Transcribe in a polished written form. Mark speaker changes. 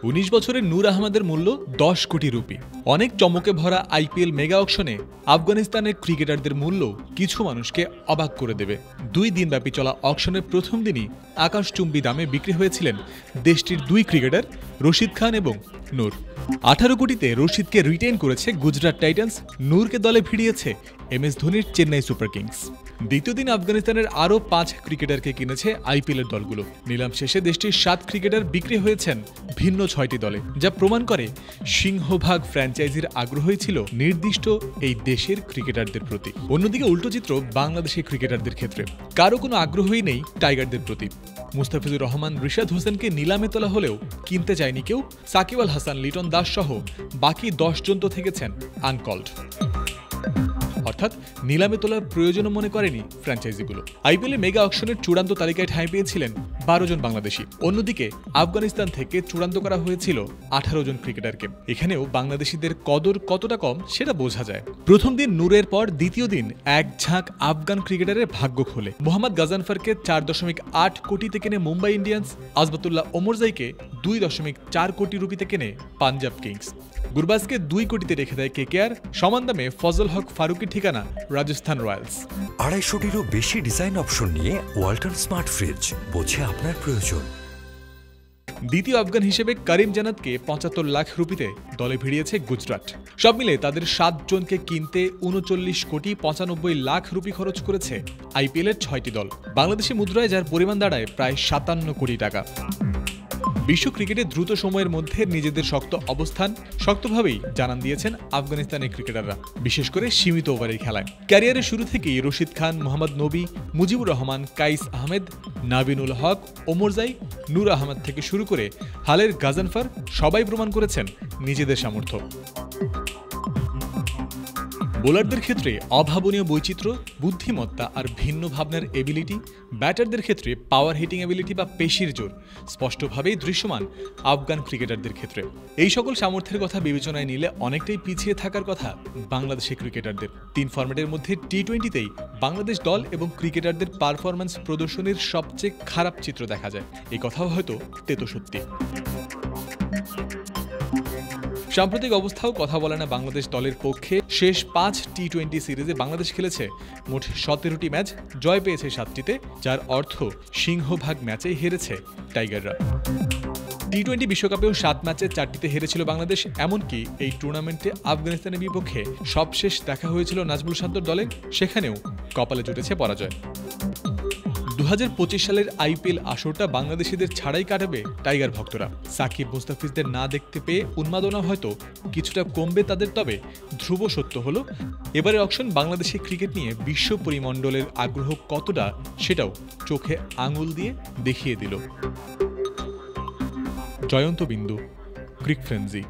Speaker 1: 19 বছরের নূর আহমেদের মূল্য 10 কোটি রুপি। অনেক চমকে ভরা আইপিএল মেগা অকশনে আফগানিস্তানের ক্রিকেটারদের মূল্য কিছু মানুষকে অবাক করে দেবে। 2 দিনব্যাপী চলা অকশনের প্রথম দিনই আকাশচুম্বী দামে বিক্রি হয়েছিলেন দেশটির 2 ক্রিকেটার রশিদ খান এবং নূর। 18 কোটিতে রশিদকে রিটেইন করেছে গুজরাট টাইটান্স, নূরকে দলে ভিড়িয়েছে এমএস ধোনির চেন্নাই সুপার কিংস। দ্বিতীয় দিন আফগানিস্তানের আরও 5 ক্রিকেটারকে কিনেছে আইপিএলের দলগুলো। নিলাম শেষে দেশটির 7 ক্রিকেটার বিক্রি হয়েছেন ভিন্ন 6টি দলে, যা প্রমাণ করে সিংহভাগ ফ্র্যাঞ্চাইজির আগ্রহই ছিল নির্দিষ্ট এই দেশের ক্রিকেটারদের প্রতি। অন্যদিকে উল্টো চিত্র বাংলাদেশের ক্রিকেটারদের ক্ষেত্রে। কারো কোনো আগ্রহই নেই টাইগারদের প্রতি। মুস্তাফিজুর রহমান, রিশাদ হোসেনকে নিলামে তোলা হলেও কিনতে চায়নি কেউ। সাকিব আল হাসান, লিটন দাস সহ বাকি 10 জন তো থেকেছেন আনকল্ড, অর্থাৎ নিলামে তোলার প্রয়োজন মনে করেনি ফ্র্যাঞ্চাইজিগুলো। আইপিএল মেগা অকশনের চূড়ান্ত তালিকায় ঠাঁই পেয়েছিলেন 12 জন বাংলাদেশি। অন্যদিকে আফগানিস্তান থেকে চূড়ান্ত করা হয়েছিল 18 জন ক্রিকেটারকে। এখানেও বাংলাদেশিদের কদর কতটা কম সেটা বোঝা যায়। প্রথম দিন নূরের পর দ্বিতীয় দিন এক ঝাঁক আফগান ক্রিকেটারের ভাগ্য খোলে। মোহাম্মদ গাজানফারকে 4.8 কোটিতে কেনে মুম্বাই ইন্ডিয়ান্স, আজবাতুল্লাহ ওমরজাইকে 2.4 কোটি রুপিতে কেনে পাঞ্জাব কিংস, গুরবাজকে 2 কোটিতে রেখে দেয় কেকেআর। সমান দামে ফজল হক ফারুকের ঠিকানা রাজস্থান রয়্যালস।
Speaker 2: 250-টিরও বেশি ডিজাইন অপশন নিয়ে ওয়ালটন স্মার্ট ফ্রিজ, বোঝে আপনার প্রয়োজন।
Speaker 1: দ্বিতীয় আফগান হিসেবে করিম জান্নাতকে 75 লাখ রুপিতে দলে ভিড়িয়েছে গুজরাট। সব মিলে তাদের 7 জনকে কিনতে 39 কোটি 95 লাখ রুপি খরচ করেছে আইপিএলের 6টি দল। বাংলাদেশি মুদ্রায় যার পরিমাণ দাঁড়ায় প্রায় 57 কোটি টাকা। বিশ্ব ক্রিকেটে দ্রুত সময়ের মধ্যে নিজেদের শক্ত অবস্থান শক্তভাবেই জানান দিয়েছেন আফগানিস্তানের ক্রিকেটাররা, বিশেষ করে সীমিত ওভারের খেলায়। ক্যারিয়ারের শুরু থেকেই রশিদ খান, মোহাম্মদ নবী, মুজিবুর রহমান, কাইস আহমেদ, নাবিনুল হক, ওমরজাই, নূর আহমেদ থেকে শুরু করে হালের গাজানফার সবাই প্রমাণ করেছেন নিজেদের সামর্থ্য। বোলারদের ক্ষেত্রে অভাবনীয় বৈচিত্র্য, বুদ্ধিমত্তা আর ভিন্ন ভাবনার এবিলিটি, ব্যাটারদের ক্ষেত্রে পাওয়ার হিটিং এবিলিটি বা পেশির জোর স্পষ্টভাবেই দৃশ্যমান আফগান ক্রিকেটারদের ক্ষেত্রে। এই সকল সামর্থ্যের কথা বিবেচনায় নিলে অনেকটাই পিছিয়ে থাকার কথা বাংলাদেশের ক্রিকেটারদের। 3 ফরম্যাটের মধ্যে টি-20তেই বাংলাদেশ দল এবং ক্রিকেটারদের পারফরম্যান্স প্রদর্শনীর সবচেয়ে খারাপ চিত্র দেখা যায়। এই কথাও হয়তো তেতো সত্যি। সাম্প্রতিক অবস্থাও কথা বলে না বাংলাদেশ দলের পক্ষে। শেষ 5 টি-20 সিরিজে বাংলাদেশ খেলেছে মোট 17টি ম্যাচ, জয় পেয়েছে 7টিতে, যার অর্থ সিংহভাগ ম্যাচেই হেরেছে টাইগাররা। টি-20 বিশ্বকাপেও 7 ম্যাচে 4টিতে হেরেছিল বাংলাদেশ। এমনকি এই টুর্নামেন্টে আফগানিস্তানের বিপক্ষে সবশেষ দেখা হয়েছিল নাজমুল শান্তর দলের, সেখানেও কপালে জুটেছে পরাজয়। 2025 সালের আইপিএল আসরটা বাংলাদেশিদের ছাড়াই কাটাবে টাইগার ভক্তরা। সাকিব, মুস্তাফিজদের না দেখতে পেয়ে উন্মাদনা হয়তো কিছুটা কমবে তাদের, তবে ধ্রুব সত্য হলো এবারের অকশন বাংলাদেশি ক্রিকেট নিয়ে বিশ্ব পরিমণ্ডলের আগ্রহ কতটা সেটাও চোখে আঙুল দিয়ে দেখিয়ে দিল। জয়ন্ত বিন্দু, ক্রিক ফ্রেন্সি।